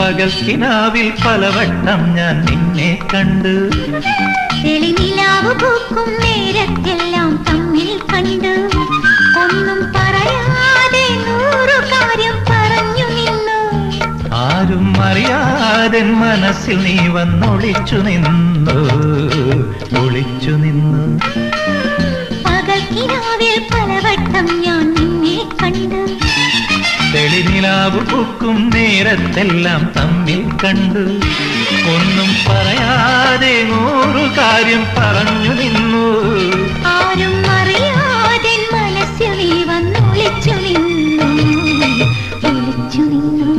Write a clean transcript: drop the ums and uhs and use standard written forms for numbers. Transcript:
പകൽക്കിനാവിൽ പലവട്ടം ഞാൻ നിന്നെ കണ്ടു. തെളിനിലാവ് പൂക്കും നേരത്തെല്ലാം തമ്മിൽ കണ്ടു. ഒന്നും പറയാതെ 100 കാര്യം പറഞ്ഞു നിന്നു. ആരും അറിയാതെ മനസ്സിൽ നീ വന്നൊളിച്ചു നിന്നു, ഒളിച്ചു നിന്നു. പകൽക്കിനാവിൽ പലവട്ടം ഞാൻ നിന്നെ കണ്ടു. തെളിനിലാവ് പൂക്കും നേരത്തെല്ലാം തമ്മിൽ കണ്ടു. ഒന്നും പറയാതെ 100 കാര്യം പറഞ്ഞു നിന്നു. ആരും അറിയാതെ മനസ്സിൽ നീ വന്നൊളിച്ചു നിന്നു, ഒളിച്ചു നിന്നു.